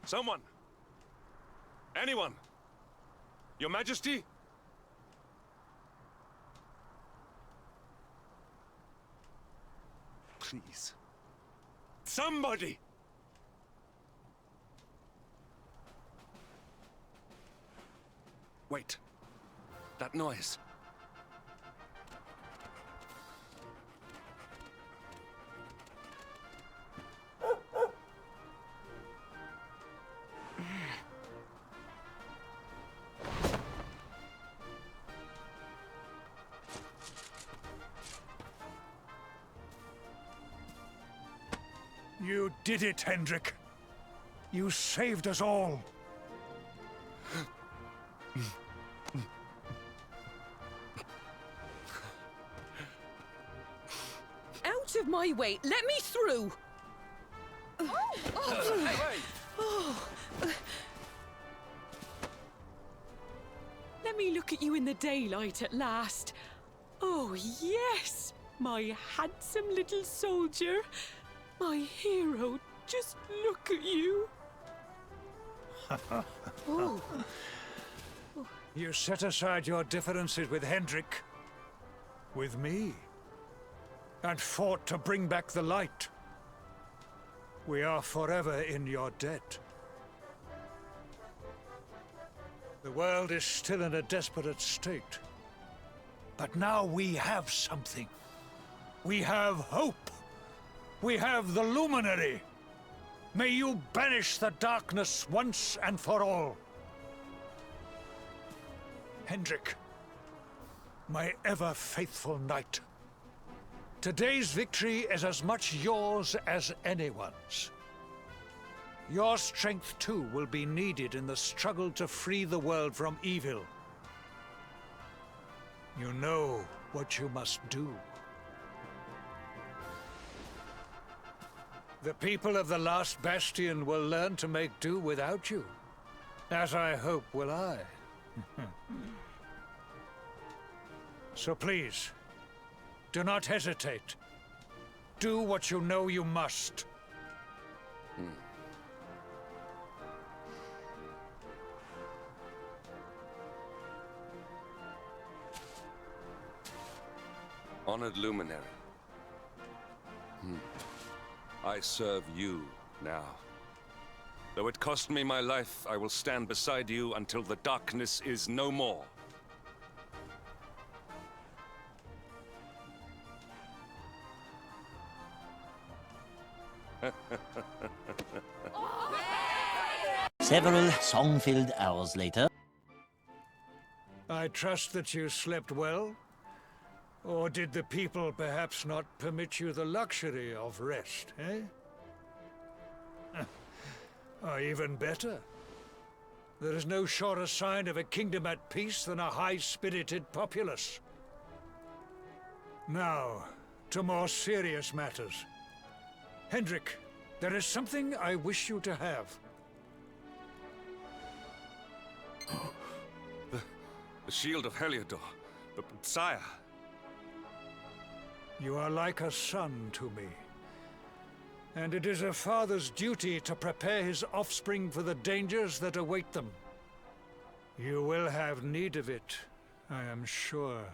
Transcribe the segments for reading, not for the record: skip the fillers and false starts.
Someone! Anyone! Your Majesty? Please. Somebody! Wait. That noise. You did it, Hendrik. You saved us all. Out of my way! Let me through! Let me look at you in the daylight at last. Oh, yes! My handsome little soldier. My hero. Just look at you. Oh. You set aside your differences with Hendrik, with me, and fought to bring back the light. We are forever in your debt. The world is still in a desperate state. But now we have something. We have hope. We have the Luminary. May you banish the darkness once and for all. Hendrik, my ever-faithful knight. Today's victory is as much yours as anyone's. Your strength, too, will be needed in the struggle to free the world from evil. You know what you must do. The people of the last bastion will learn to make do without you, as I hope will I. So please, do not hesitate. Do what you know you must. Honored Luminary. I serve you now. Though it cost me my life, I will stand beside you until the darkness is no more. Several song-filled hours later. I trust that you slept well? Or did the people perhaps not permit you the luxury of rest, eh? Or even better, there is no surer sign of a kingdom at peace than a high-spirited populace. Now, to more serious matters. Hendrik, there is something I wish you to have. The shield of Heliodor. But, sire... You are like a son to me. And it is a father's duty to prepare his offspring for the dangers that await them. You will have need of it, I am sure.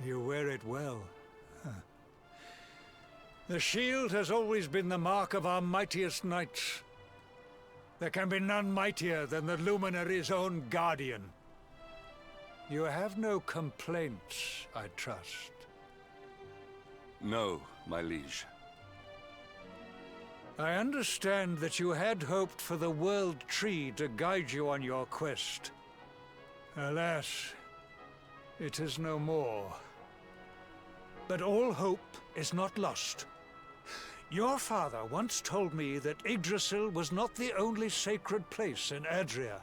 You wear it well. The shield has always been the mark of our mightiest knights. There can be none mightier than the Luminary's own guardian. You have no complaints, I trust. No, my liege. I understand that you had hoped for the World Tree to guide you on your quest. Alas, it is no more. But all hope is not lost. Your father once told me that Yggdrasil was not the only sacred place in Adria.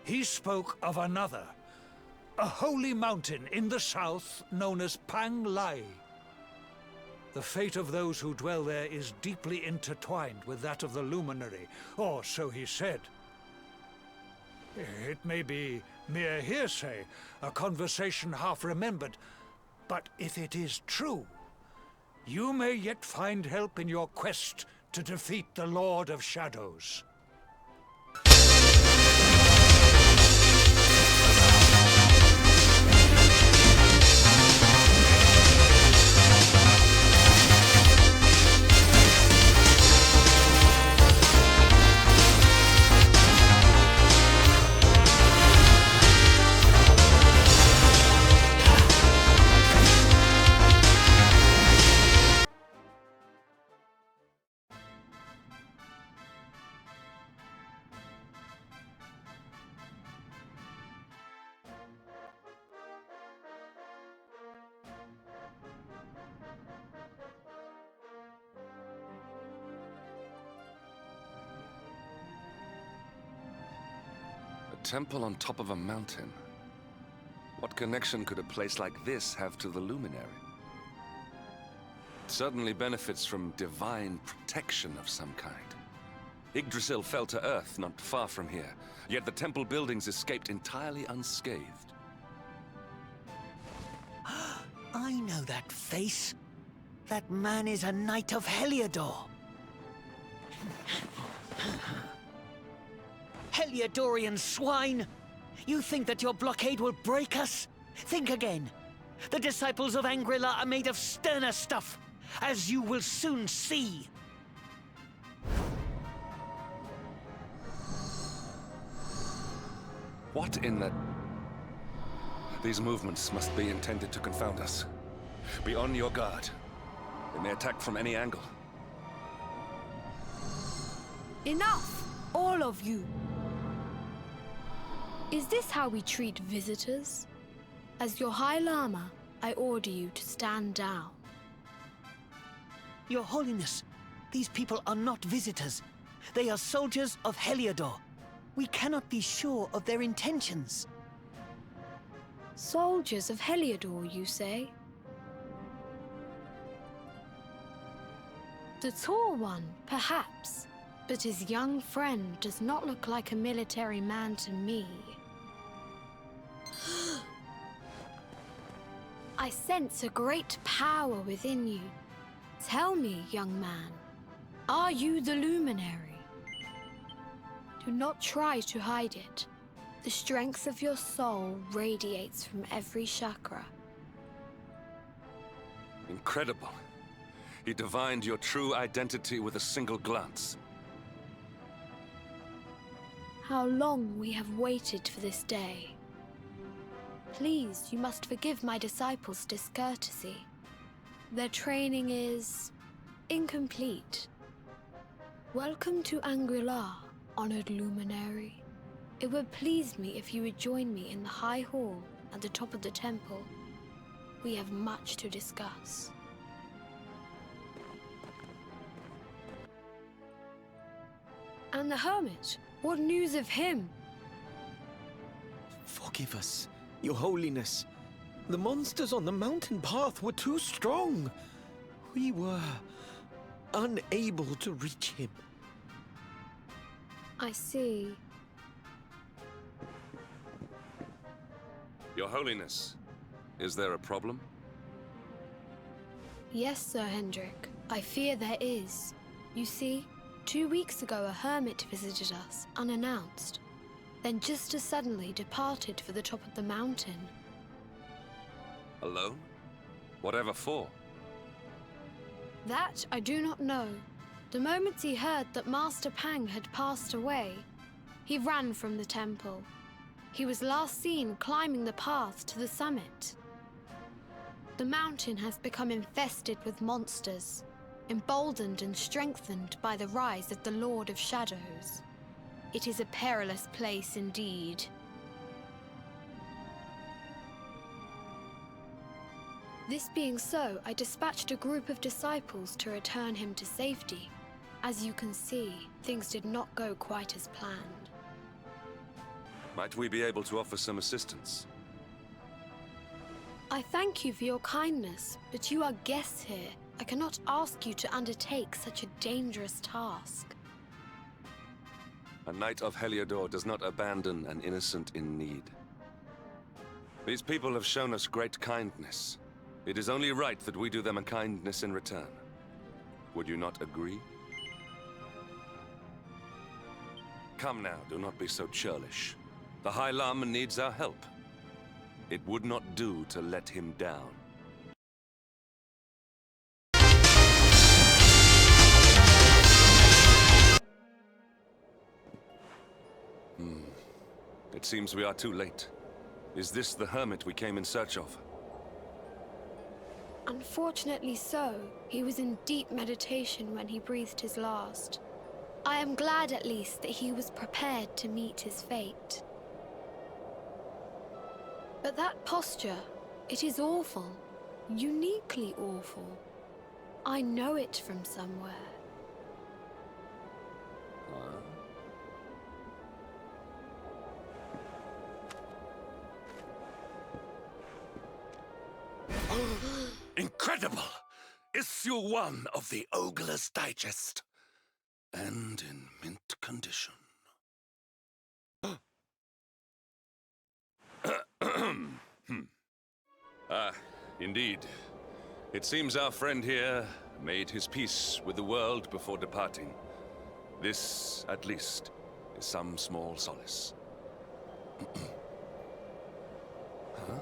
He spoke of another, a holy mountain in the south known as Pang Lai. The fate of those who dwell there is deeply intertwined with that of the Luminary, or so he said. It may be mere hearsay, a conversation half remembered, but if it is true, you may yet find help in your quest to defeat the Lord of Shadows. A temple on top of a mountain. What connection could a place like this have to the luminary? It certainly benefits from divine protection of some kind. Yggdrasil fell to earth not far from here, yet the temple buildings escaped entirely unscathed. I know that face. That man is a knight of Heliodor. Heliodorian swine! You think that your blockade will break us? Think again. The disciples of Angri are made of sterner stuff, as you will soon see. What in the... These movements must be intended to confound us. Be on your guard. They may attack from any angle. Enough! All of you! Is this how we treat visitors? As your High Lama, I order you to stand down. Your Holiness, these people are not visitors. They are soldiers of Heliodor. We cannot be sure of their intentions. Soldiers of Heliodor, you say? The tall one, perhaps, but his young friend does not look like a military man to me. I sense a great power within you. Tell me, young man, are you the luminary? Do not try to hide it. The strength of your soul radiates from every chakra. Incredible. He divined your true identity with a single glance. How long we have waited for this day. Please, you must forgive my disciples' discourtesy. Their training is incomplete. Welcome to Angri, honored luminary. It would please me if you would join me in the High Hall at the top of the temple. We have much to discuss. And the hermit, what news of him? Forgive us, Your Holiness. The monsters on the mountain path were too strong. We were unable to reach him. I see. Your Holiness, is there a problem? Yes, Sir Hendrik. I fear there is. You see, 2 weeks ago a hermit visited us, unannounced. Then just as suddenly departed for the top of the mountain. Alone? Whatever for? That I do not know. The moment he heard that Master Pang had passed away, he ran from the temple. He was last seen climbing the path to the summit. The mountain has become infested with monsters, emboldened and strengthened by the rise of the Lord of Shadows. It is a perilous place indeed. This being so, I dispatched a group of disciples to return him to safety. As you can see, things did not go quite as planned. Might we be able to offer some assistance? I thank you for your kindness, but you are guests here. I cannot ask you to undertake such a dangerous task. A knight of Heliodor does not abandon an innocent in need. These people have shown us great kindness. It is only right that we do them a kindness in return. Would you not agree? Come now, do not be so churlish. The High Lama needs our help. It would not do to let him down. It seems we are too late. Is this the hermit we came in search of? Unfortunately so. He was in deep meditation when he breathed his last. I am glad at least that he was prepared to meet his fate. But that posture, it is awful. Uniquely awful. I know it from somewhere. Incredible! Issue 1 of the Ogre's Digest. And in mint condition. Indeed. It seems our friend here made his peace with the world before departing. This, at least, is some small solace. Huh?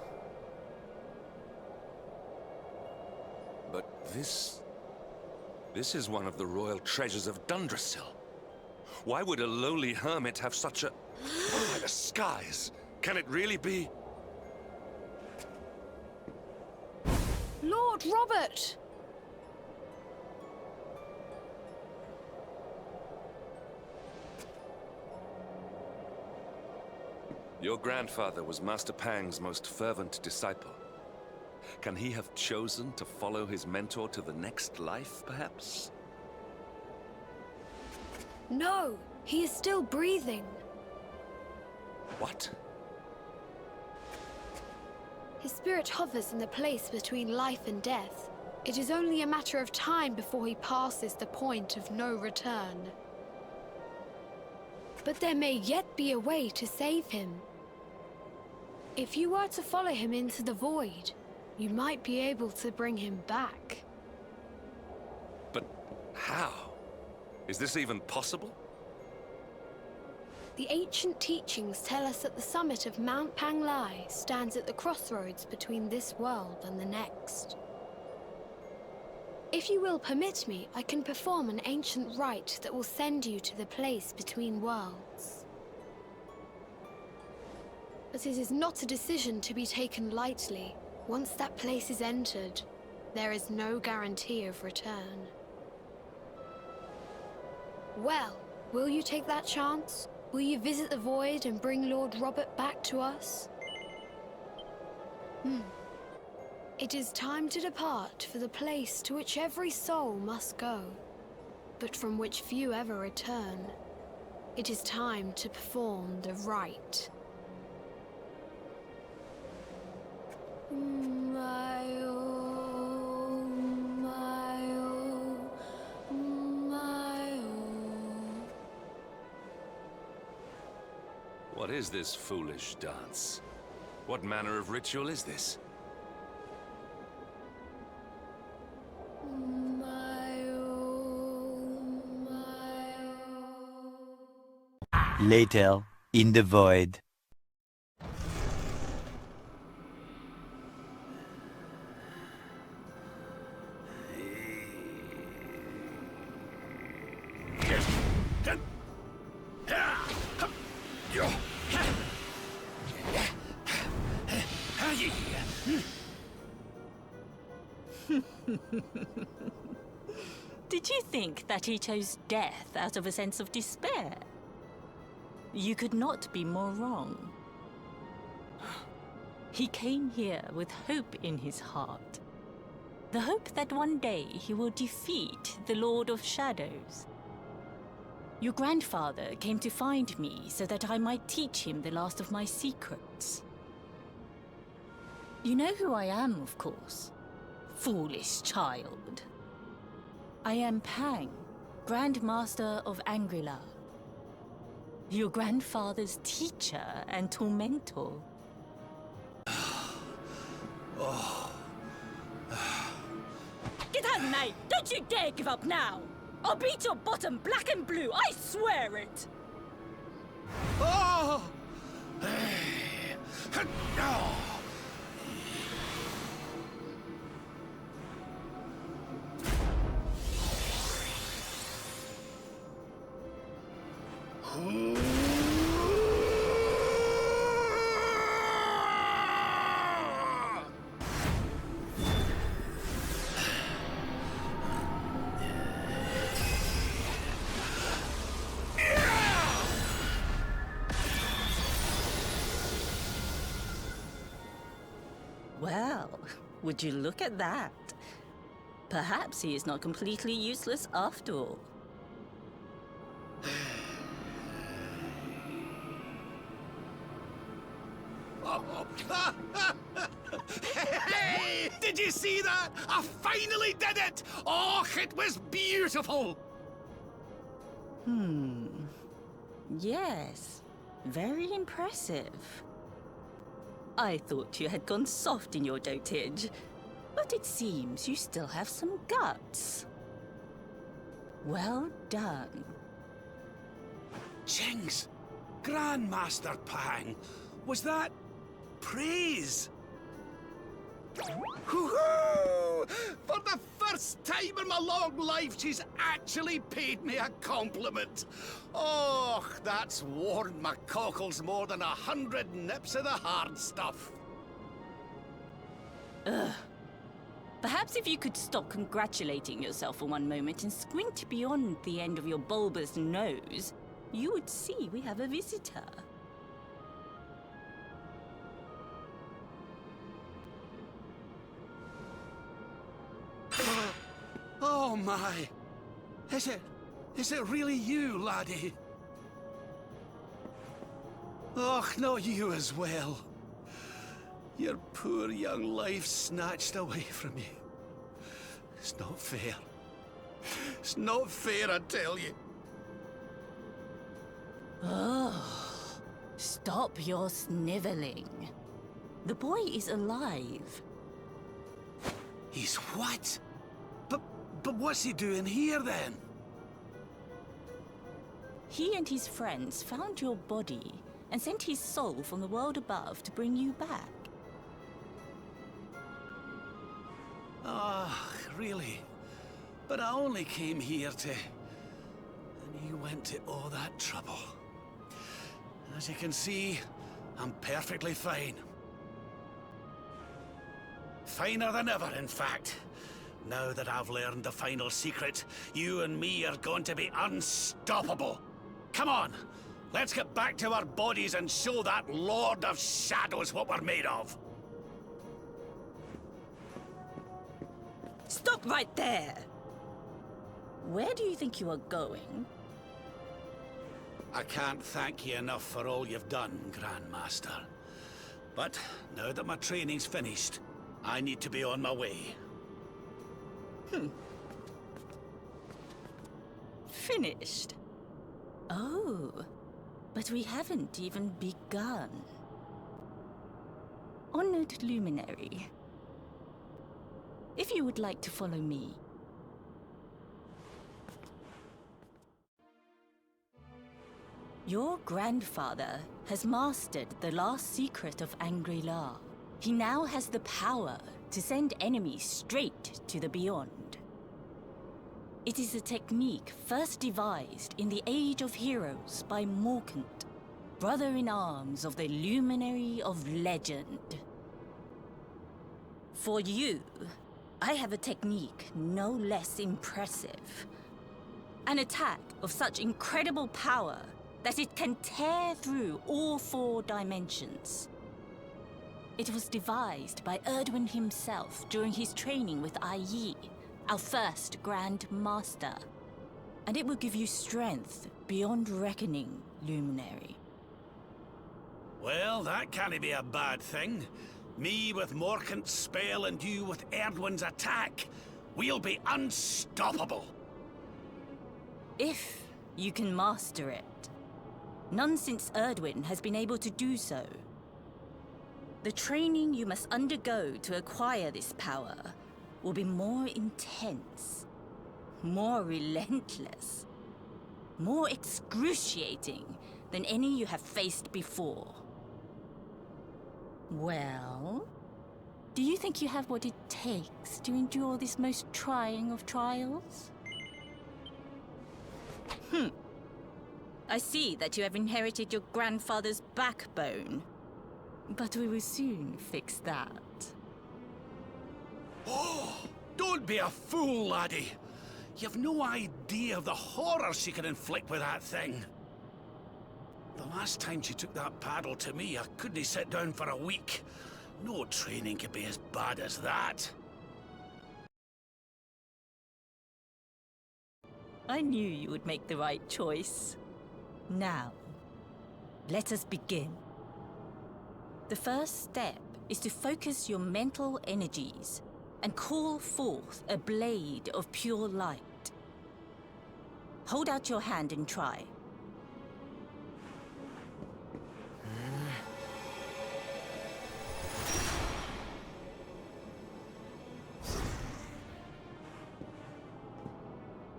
But this is one of the royal treasures of Dundrasil. Why would a lowly hermit have such a disguise? Can it really be? Lord Robert! Your grandfather was Master Pang's most fervent disciple. Can he have chosen to follow his mentor to the next life, perhaps? No, he is still breathing. What? His spirit hovers in the place between life and death. It is only a matter of time before he passes the point of no return. But there may yet be a way to save him. If you were to follow him into the void, you might be able to bring him back. But how? Is this even possible? The ancient teachings tell us that the summit of Mount Panglai stands at the crossroads between this world and the next. If you will permit me, I can perform an ancient rite that will send you to the place between worlds. But it is not a decision to be taken lightly. Once that place is entered, there is no guarantee of return. Well, will you take that chance? Will you visit the void and bring Lord Robert back to us? It is time to depart for the place to which every soul must go, but from which few ever return. It is time to perform the rite. What is this foolish dance? What manner of ritual is this? Later, in the void. Did you think that he chose death out of a sense of despair? You could not be more wrong. He came here with hope in his heart. The hope that one day he will defeat the Lord of Shadows. Your grandfather came to find me so that I might teach him the last of my secrets. You know who I am, of course. Foolish child. I am Pang, Grand Master of Angri. Your grandfather's teacher and tormentor. Get out, mate! Don't you dare give up now! I'll beat your bottom black and blue, I swear it! Oh! Well, would you look at that? Perhaps he is not completely useless after all. Hey! Did you see that? I finally did it! Oh, it was beautiful! Yes, very impressive. I thought you had gone soft in your dotage, but it seems you still have some guts. Well done. Jinx! Grandmaster Pang! Was that praise? Woohoo! For the first time in my long life, she's actually paid me a compliment. Oh, that's warmed my cockles more than 100 nips of the hard stuff. Perhaps if you could stop congratulating yourself for one moment and squint beyond the end of your bulbous nose, you would see we have a visitor. Oh my! Is it really you, laddie? Och, not you as well. Your poor young life snatched away from you. It's not fair. It's not fair, I tell you. Stop your sniveling. The boy is alive. He's what? But what's he doing here, then? He and his friends found your body and sent his soul from the world above to bring you back. Ah, really? But I only came here to... And you went to all that trouble. As you can see, I'm perfectly fine. Finer than ever, in fact. Now that I've learned the final secret, you and me are going to be unstoppable. Come on, let's get back to our bodies and show that Lord of Shadows what we're made of. Stop right there! Where do you think you are going? I can't thank you enough for all you've done, Grandmaster. But now that my training's finished, I need to be on my way. Finished? Oh, but we haven't even begun. Honored Luminary, if you would like to follow me. Your grandfather has mastered the last secret of Angri. He now has the power to send enemies straight to the beyond. It is a technique first devised in the Age of Heroes by Morkant, brother-in-arms of the Luminary of Legend. For you, I have a technique no less impressive. An attack of such incredible power that it can tear through all 4 dimensions. It was devised by Erdwin himself during his training with M.I.A, our first Grand Master. And it will give you strength beyond reckoning, Luminary. Well, that can't be a bad thing. Me with Morkant's spell and you with Erdwin's attack. We'll be unstoppable. If you can master it. None since Erdwin has been able to do so. The training you must undergo to acquire this power will be more intense, more relentless, more excruciating than any you have faced before. Well, do you think you have what it takes to endure this most trying of trials? I see that you have inherited your grandfather's backbone, but we will soon fix that. Oh, don't be a fool, laddie. You've no idea of the horror she can inflict with that thing. The last time she took that paddle to me, I couldn't sit down for a week. No training could be as bad as that. I knew you would make the right choice. Now, let us begin. The first step is to focus your mental energies and call forth a blade of pure light. Hold out your hand and try.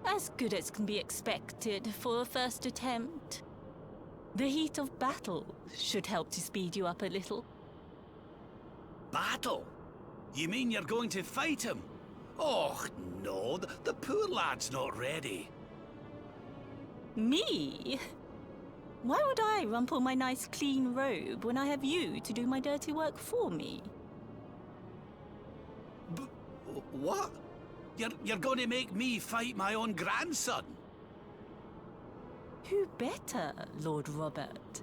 As good as can be expected for a first attempt. The heat of battle should help to speed you up a little. Battle? You mean you're going to fight him? Oh, no, the poor lad's not ready. Me? Why would I rumple my nice clean robe when I have you to do my dirty work for me? What? You're going to make me fight my own grandson? Who better, Lord Robert?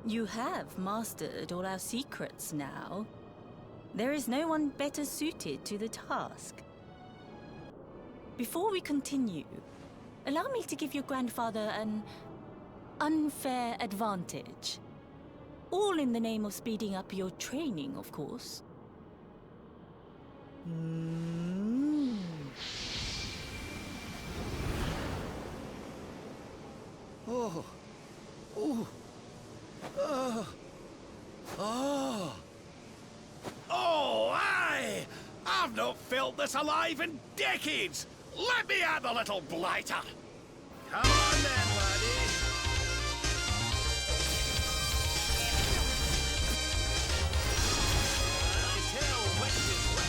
You have mastered all our secrets now. There is no one better suited to the task. Before we continue, allow me to give your grandfather an unfair advantage. All in the name of speeding up your training, of course. Oh. Oh. Oh, aye! I've not felt this alive in decades! Let me at the little blighter! Come on then, laddie! I tell which is which.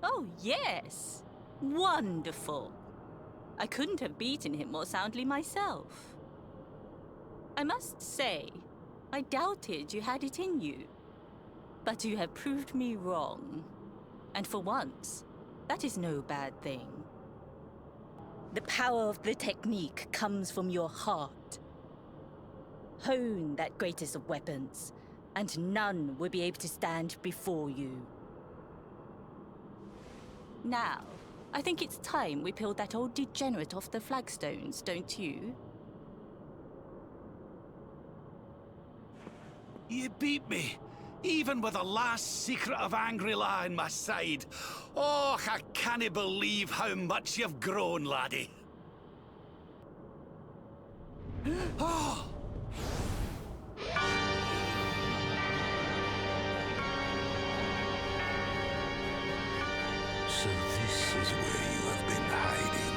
Oh, yes! Wonderful! I couldn't have beaten him more soundly myself. I must say, I doubted you had it in you. But you have proved me wrong. And for once, that is no bad thing. The power of the technique comes from your heart. Hone that greatest of weapons, and none will be able to stand before you. Now, I think it's time we peeled that old degenerate off the flagstones, don't you? You beat me, even with the last secret of Angri in my side. Oh, I can't believe how much you've grown, laddie. Oh! So this is where you have been hiding.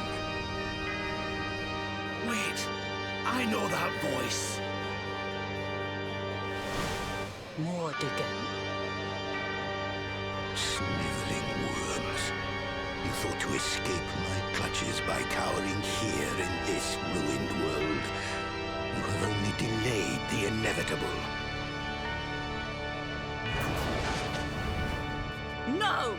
Wait, I know that voice. Mordigan. Sniveling worms. You thought to escape my clutches by cowering here in this ruined world. You have only delayed the inevitable. No!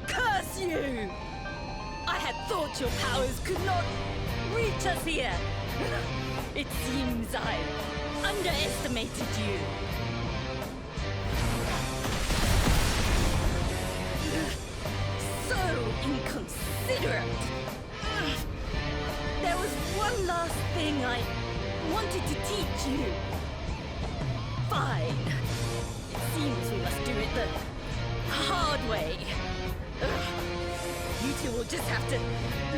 Curse you! I had thought your powers could not reach us here. It seems I underestimated you. So inconsiderate. There was one last thing I wanted to teach you. Fine. It seems we must do it the hard way. You two will just have to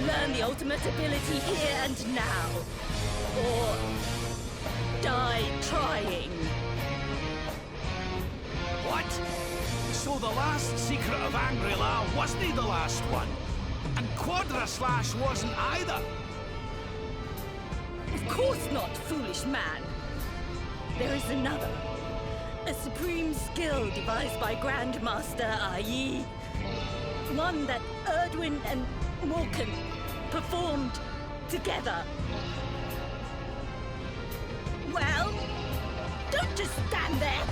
learn the ultimate ability here and now. Or die trying. What? So the last secret of Angri-La wasn't the last one? And Quadra Slash wasn't either? Of course not, foolish man. There is another. A supreme skill devised by Grandmaster M.I.A. One that Erdwin and Morkan performed together. Well, don't just stand there.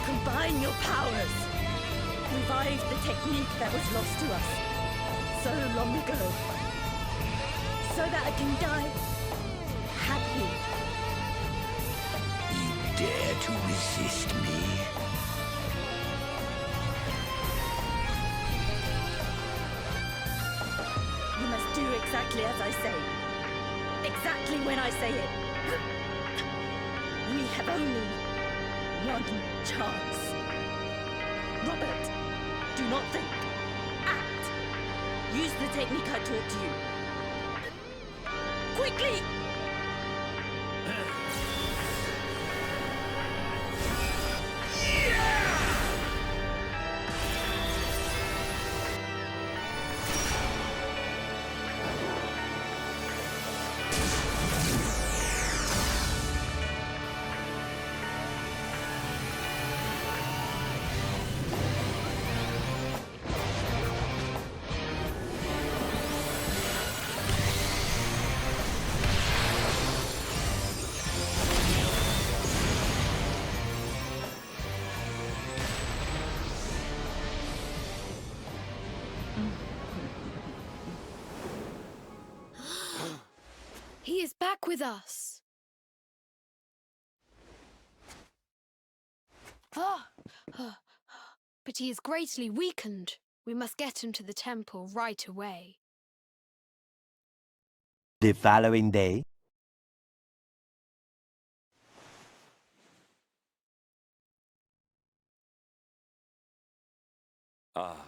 Combine your powers. Revive the technique that was lost to us so long ago. So that I can die happy. You dare to resist me? You must do exactly as I say. Exactly when I say it. We have only one chance. Robert, do not think. Act. Use the technique I taught you. Quickly! He is back with us. But he is greatly weakened. We must get him to the temple right away. The following day. Ah.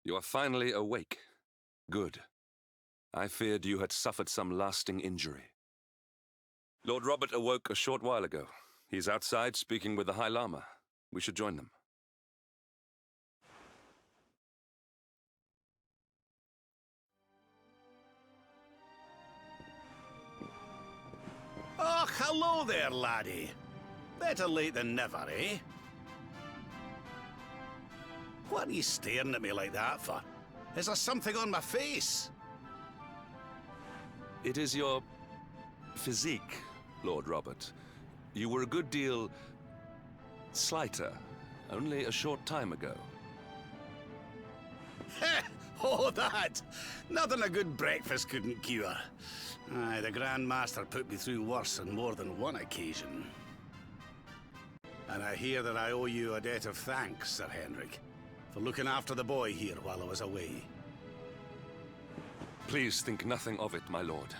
You are finally awake. Good. I feared you had suffered some lasting injury. Lord Robert awoke a short while ago. He's outside speaking with the High Lama. We should join them. Oh, hello there, laddie. Better late than never, eh? What are you staring at me like that for? Is there something on my face? It is your physique, Lord Robert. You were a good deal slighter only a short time ago. Oh, that! Nothing a good breakfast couldn't cure. Aye, the Grand Master put me through worse on more than one occasion. And I hear that I owe you a debt of thanks, Sir Henrik, for looking after the boy here while I was away. Please think nothing of it, my lord.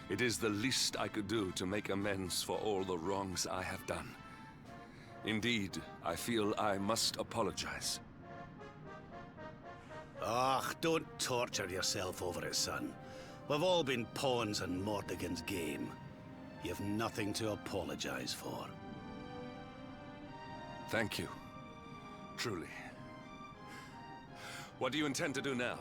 It is the least I could do to make amends for all the wrongs I have done. Indeed, I feel I must apologize. Ah, don't torture yourself over it, son. We've all been pawns in Mordegon's game. You've nothing to apologize for. Thank you. Truly. What do you intend to do now?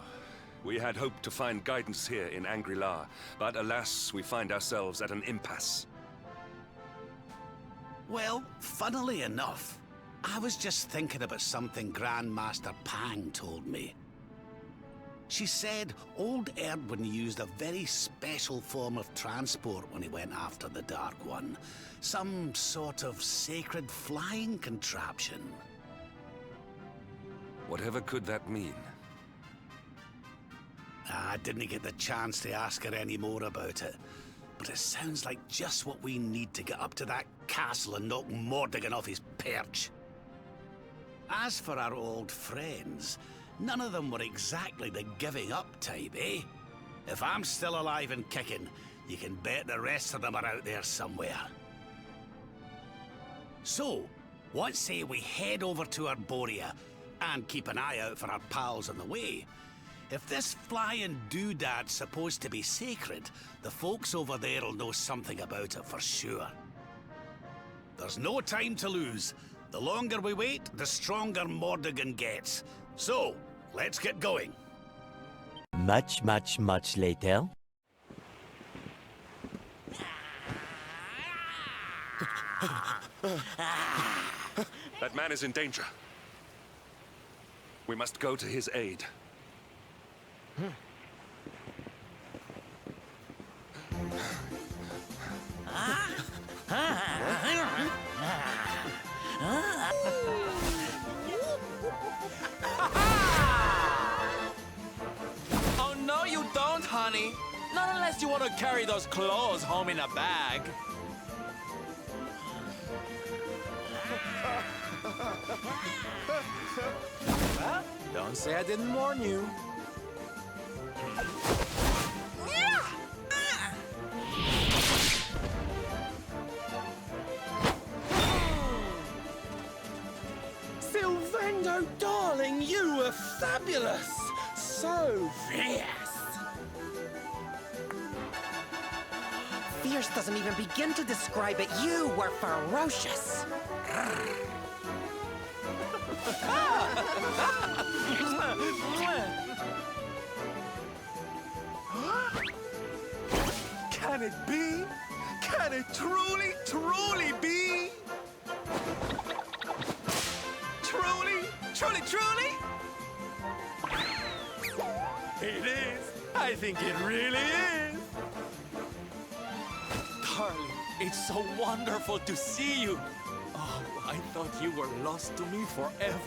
We had hoped to find guidance here in Angri-La, but alas, we find ourselves at an impasse. Well, funnily enough, I was just thinking about something Grandmaster Pang told me. She said old Erdwin used a very special form of transport when he went after the Dark One. Some sort of sacred flying contraption. Whatever could that mean? I didn't get the chance to ask her any more about it. But it sounds like just what we need to get up to that castle and knock Mordegon off his perch. As for our old friends, none of them were exactly the giving up type, eh? If I'm still alive and kicking, you can bet the rest of them are out there somewhere. So, what say we head over to Arborea and keep an eye out for our pals on the way? If this flying doodad's supposed to be sacred, the folks over there'll know something about it for sure. There's no time to lose. The longer we wait, the stronger Mordegon gets. So, let's get going. Much later. That man is in danger. We must go to his aid. Oh, no, you don't, honey. Not unless you want to carry those clothes home in a bag. Well, don't say I didn't warn you. Sylvando, darling, you were fabulous! So fierce! Fierce doesn't even begin to describe it. You were ferocious. Can it be? Can it truly, truly be? Truly, truly, truly? It is. I think it really is. Darling, it's so wonderful to see you. Oh, I thought you were lost to me forever.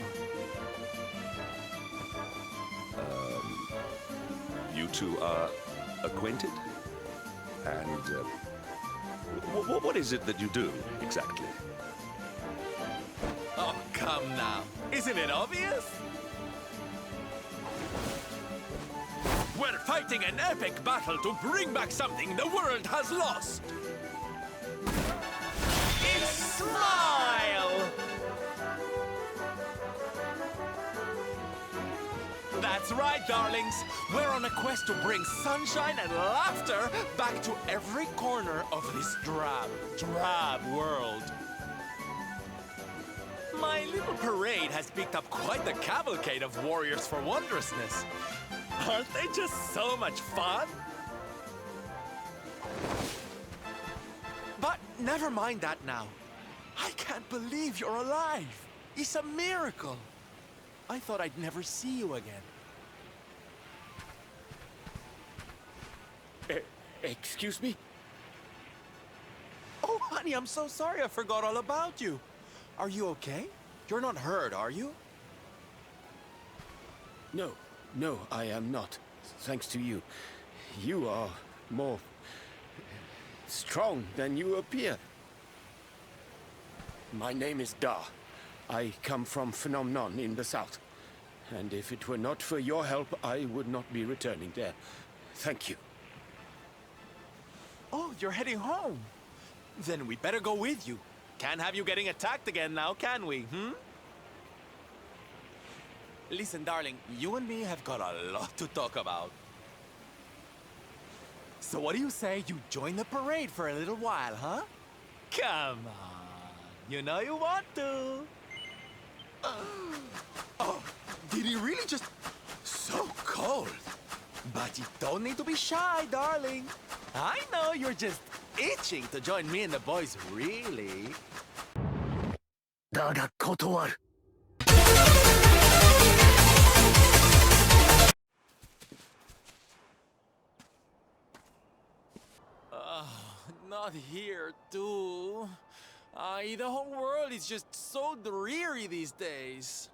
You two are acquainted? And what is it that you do, exactly? Oh, come now. Isn't it obvious? We're fighting an epic battle to bring back something the world has lost. It's Smile! That's right, darlings. We're on a quest to bring sunshine and laughter back to every corner of this drab world. My little parade has picked up quite the cavalcade of warriors for wondrousness. Aren't they just so much fun? But never mind that now. I can't believe you're alive. It's a miracle. I thought I'd never see you again. Excuse me? Oh, honey, I'm so sorry I forgot all about you. Are you okay? You're not hurt, are you? No, I am not. Thanks to you. You are more strong than you appear. My name is Da. I come from Phnom Nomh in the south. And if it were not for your help, I would not be returning there. Thank you. Oh, you're heading home. Then we better go with you. Can't have you getting attacked again now, can we, Listen, darling, you and me have got a lot to talk about. So what do you say you join the parade for a little while, huh? Come on. You know you want to. Oh, did he really just... So cold. But you don't need to be shy, darling. I know you're just itching to join me and the boys, really. だが断る。Not here, too. The whole world is just so dreary these days.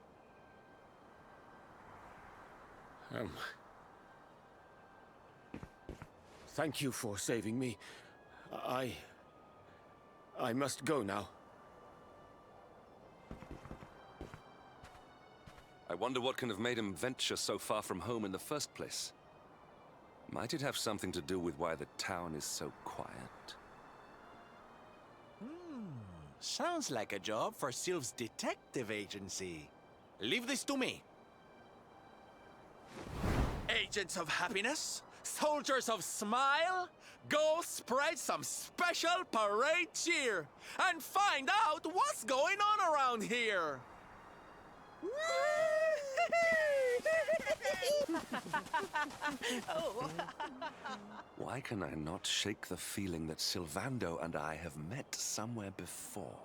Thank you for saving me. I must go now. I wonder what can have made him venture so far from home in the first place. Might it have something to do with why the town is so quiet? Sounds like a job for Sylv's detective agency. Leave this to me. Agents of happiness, soldiers of smile, go spread some special parade cheer and find out what's going on around here. Why can I not shake the feeling that Sylvando and I have met somewhere before?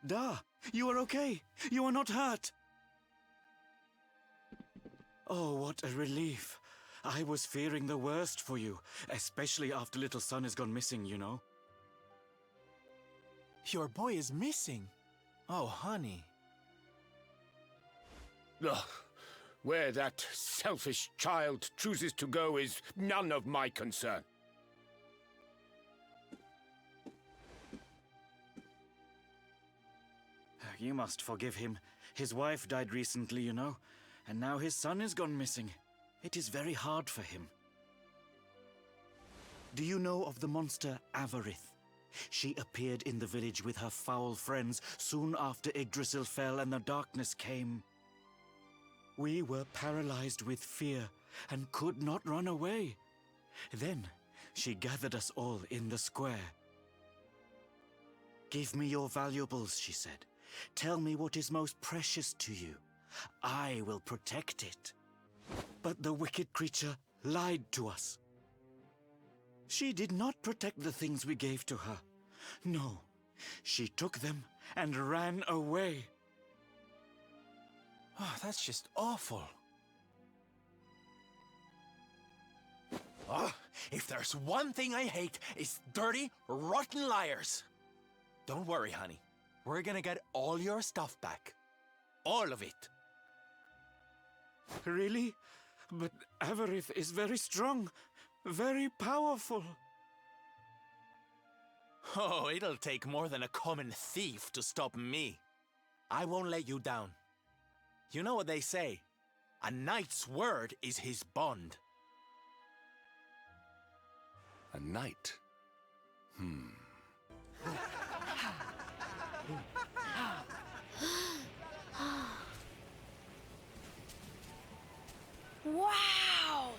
Da, you are okay. You are not hurt. Oh, what a relief. I was fearing the worst for you, especially after little son has gone missing, you know. Your boy is missing. Oh, honey. Ugh. Where that selfish child chooses to go is none of my concern. You must forgive him. His wife died recently, you know, and now his son is gone missing. It is very hard for him. Do you know of the monster Avarith? She appeared in the village with her foul friends soon after Yggdrasil fell and the darkness came. We were paralyzed with fear and could not run away. Then she gathered us all in the square. Give me your valuables, she said. Tell me what is most precious to you. I will protect it. But the wicked creature lied to us. She did not protect the things we gave to her. No, she took them and ran away. Oh, that's just awful. Oh, if there's one thing I hate, it's dirty, rotten liars. Don't worry, honey. We're gonna get all your stuff back. All of it. Really? But Avarith is very strong, very powerful. Oh, it'll take more than a common thief to stop me. I won't let you down. You know what they say? A knight's word is his bond. A knight? Wow!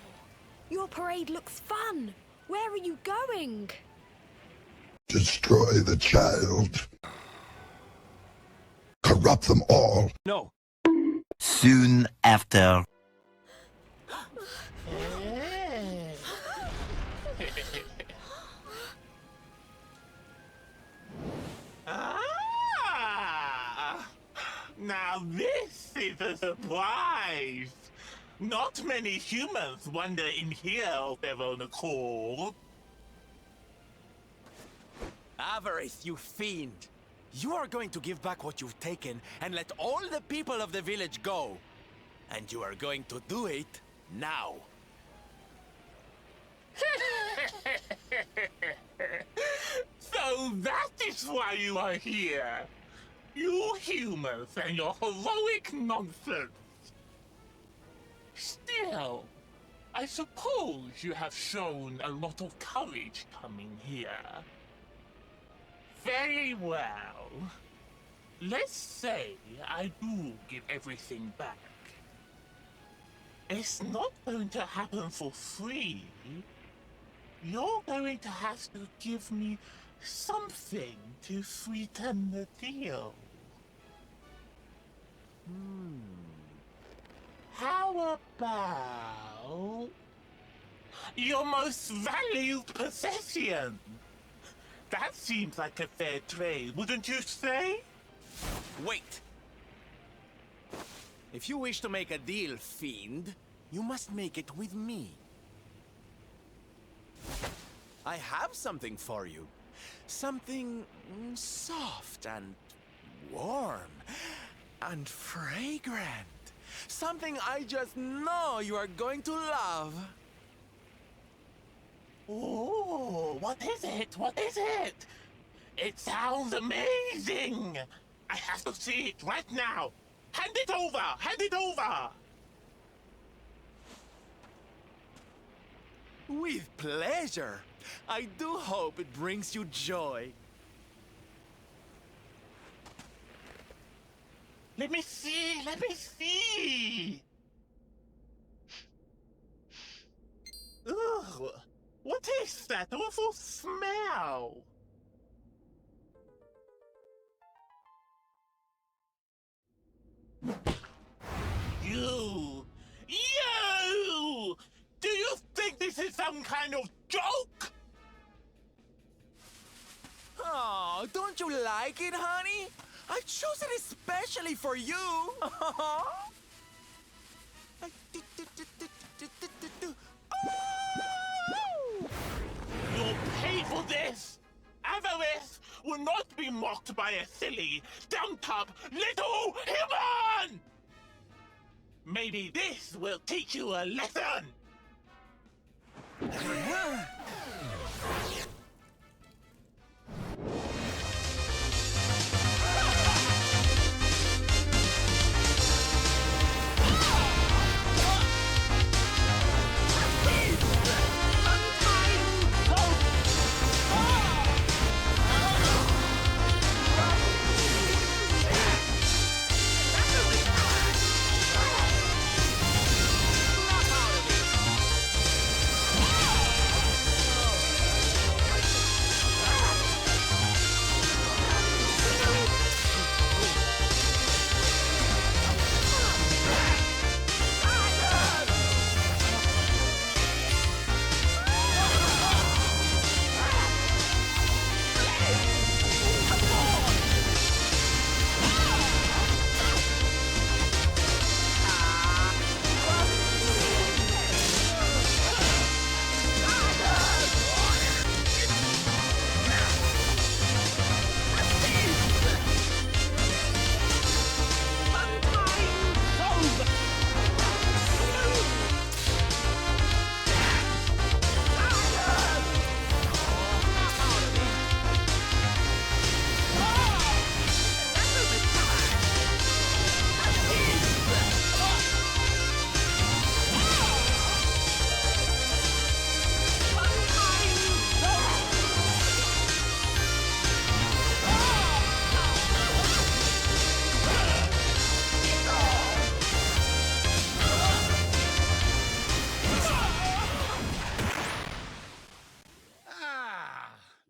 Your parade looks fun. Where are you going? Destroy the child. Corrupt them all. No. Soon after. Now this is a surprise! Not many humans wander in here of their own accord. Avarith, you fiend! You are going to give back what you've taken and let all the people of the village go. And you are going to do it now. So that is why you are here! You humans and your heroic nonsense! Still, I suppose you have shown a lot of courage coming here. Very well. Let's say I do give everything back. It's not going to happen for free. You're going to have to give me something to sweeten the deal. How about your most valued possession? That seems like a fair trade, wouldn't you say? Wait! If you wish to make a deal, fiend, you must make it with me. I have something for you. Something soft and warm and fragrant. Something I just know you are going to love. Oh, what is it? What is it? It sounds amazing! I have to see it right now! Hand it over! Hand it over! With pleasure. I do hope it brings you joy. Let me see! Let me see! Ugh! What is that awful smell? You! You! Do you think this is some kind of joke? Oh, don't you like it, honey? I chose it especially for you. You'll pay for this! Avarice will not be mocked by a silly, dumped-up little human! Maybe this will teach you a lesson!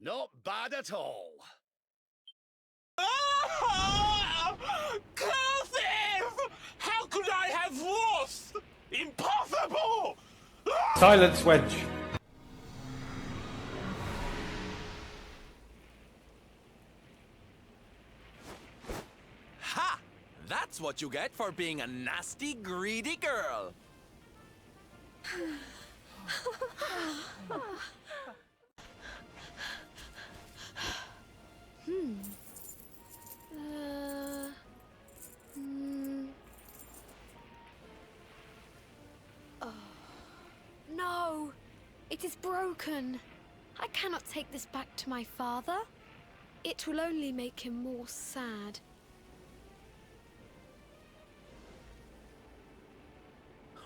Not bad at all. Cursive! How could I have lost? Impossible! Silence, Wedge. Ha! That's what you get for being a nasty, greedy girl. Oh. No! It is broken. I cannot take this back to my father. It will only make him more sad.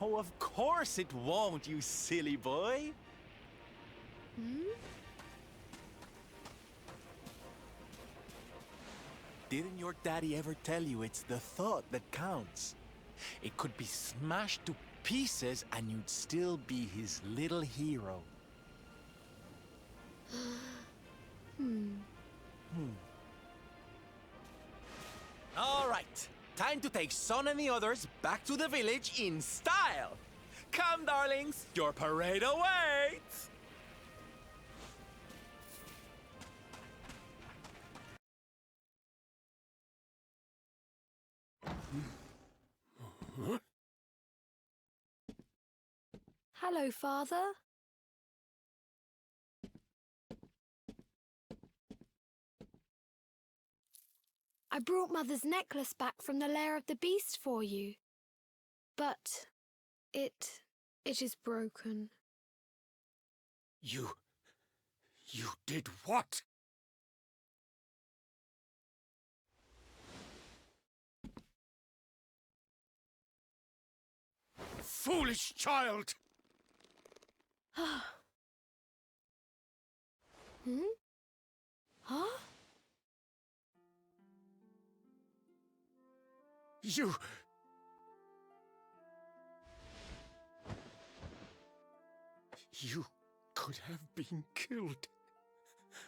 Oh, of course it won't, you silly boy. Didn't your daddy ever tell you it's the thought that counts? It could be smashed to pieces and you'd still be his little hero. All right, time to take Son and the others back to the village in style. Come, darlings, your parade awaits. Hello, Father. I brought Mother's necklace back from the lair of the beast for you. But it is broken. You did what? Foolish child! Hmm? Huh? You could have been killed.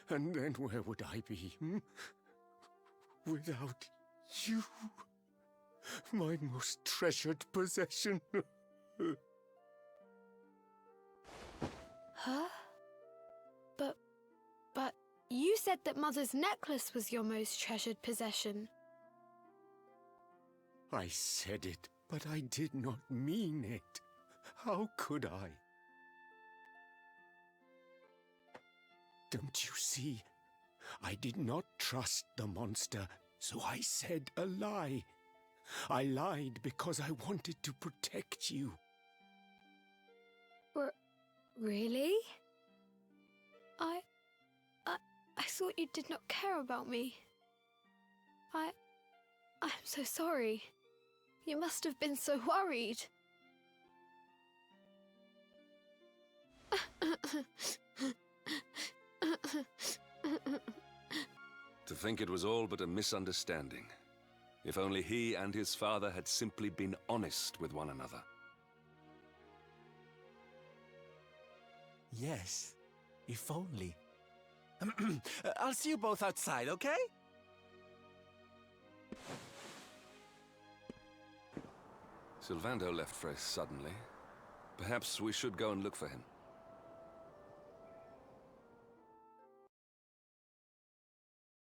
And then where would I be, without you? My most treasured possession. Huh? But you said that Mother's necklace was your most treasured possession. I said it, but I did not mean it. How could I? Don't you see? I did not trust the monster, so I said a lie. I lied because I wanted to protect you. Really? I thought you did not care about me. I'm so sorry. You must have been so worried. To think it was all but a misunderstanding. If only he and his father had simply been honest with one another. Yes, if only. I'll see you both outside, okay? Sylvando left very suddenly. Perhaps we should go and look for him.